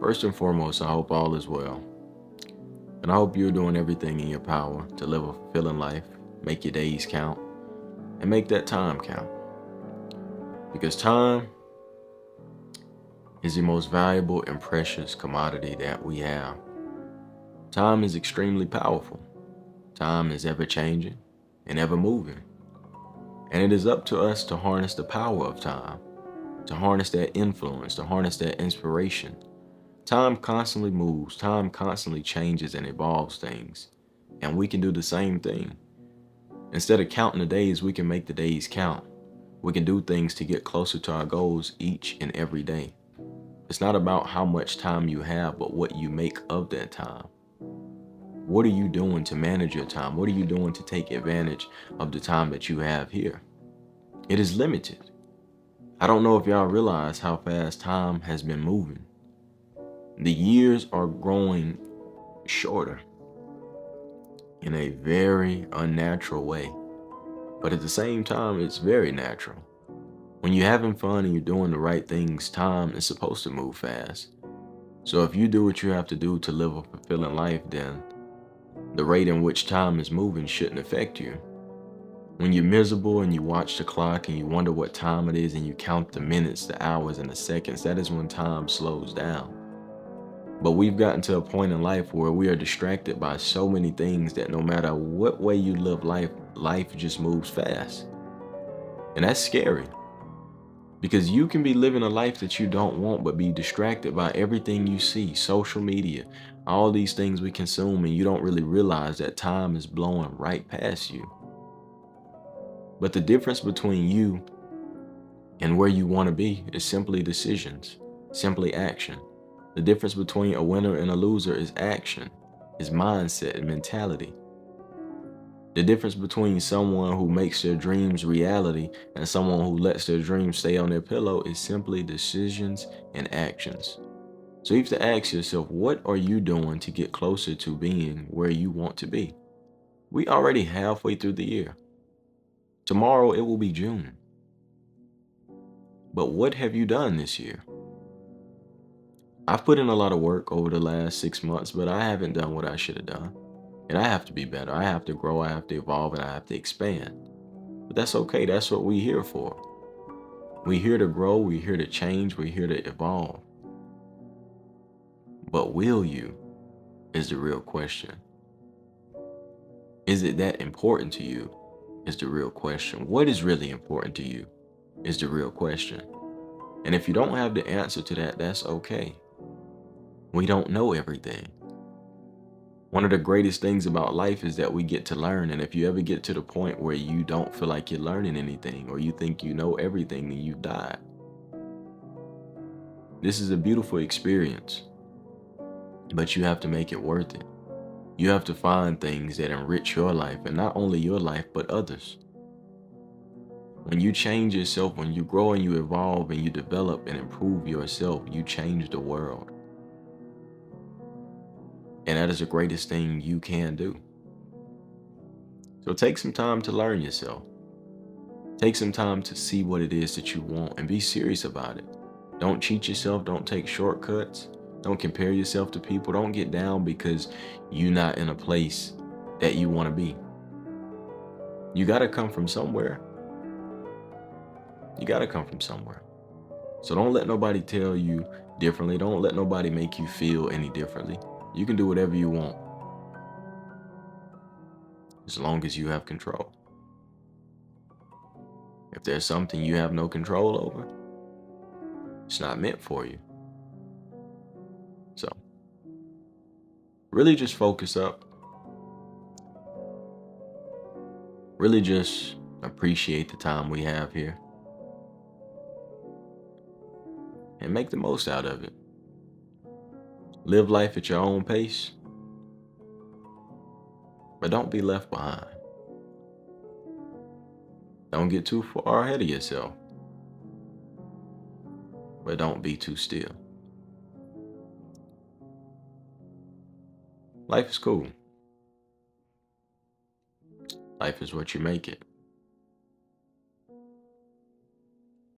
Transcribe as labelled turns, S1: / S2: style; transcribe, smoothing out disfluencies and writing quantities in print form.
S1: First and foremost, I hope all is well. And I hope you're doing everything in your power to live a fulfilling life, make your days count, and make that time count. Because time is the most valuable and precious commodity that we have. Time is extremely powerful. Time is ever changing and ever moving. And it is up to us to harness the power of time, to harness that influence, to harness that inspiration. Time constantly moves, time constantly changes and evolves things. And we can do the same thing. Instead of counting the days, we can make the days count. We can do things to get closer to our goals each and every day. It's not about how much time you have, but what you make of that time. What are you doing to manage your time? What are you doing to take advantage of the time that you have here? It is limited. I don't know if y'all realize how fast time has been moving. The years are growing shorter in a very unnatural way. But at the same time, it's very natural. When you're having fun and you're doing the right things, time is supposed to move fast. So if you do what you have to do to live a fulfilling life, then the rate in which time is moving shouldn't affect you. When you're miserable and you watch the clock and you wonder what time it is and you count the minutes, the hours, and the seconds, that is when time slows down. But we've gotten to a point in life where we are distracted by so many things that no matter what way you live life, life just moves fast. And that's scary because you can be living a life that you don't want, but be distracted by everything you see, social media, all these things we consume, and you don't really realize that time is blowing right past you. But the difference between you and where you want to be is simply decisions, simply action. The difference between a winner and a loser is action, is mindset and mentality. The difference between someone who makes their dreams reality and someone who lets their dreams stay on their pillow is simply decisions and actions. So you have to ask yourself, what are you doing to get closer to being where you want to be? We already halfway through the year. Tomorrow it will be June. But what have you done this year? I've put in a lot of work over the last 6 months, but I haven't done what I should have done. And I have to be better. I have to grow, I have to evolve, and I have to expand. But that's okay. That's what we're here for. We're here to grow, we're here to change, we're here to evolve. But will you is the real question. Is it that important to you is the real question. What is really important to you is the real question. And if you don't have the answer to that, that's okay. We don't know everything. One of the greatest things about life is that we get to learn. And if you ever get to the point where you don't feel like you're learning anything or you think you know everything, then you've died. This is a beautiful experience, but you have to make it worth it. You have to find things that enrich your life, and not only your life, but others. When you change yourself, when you grow and you evolve and you develop and improve yourself, you change the world. And that is the greatest thing you can do. So take some time to learn yourself. Take some time to see what it is that you want and be serious about it. Don't cheat yourself. Don't take shortcuts. Don't compare yourself to people. Don't get down because you're not in a place that you want to be. You got to come from somewhere. You got to come from somewhere. So don't let nobody tell you differently. Don't let nobody make you feel any differently. You can do whatever you want as long as you have control. If there's something you have no control over, it's not meant for you. So really just focus up. Really just appreciate the time we have here and make the most out of it. Live life at your own pace, but don't be left behind. Don't get too far ahead of yourself, but don't be too still. Life is cool. Life is what you make it.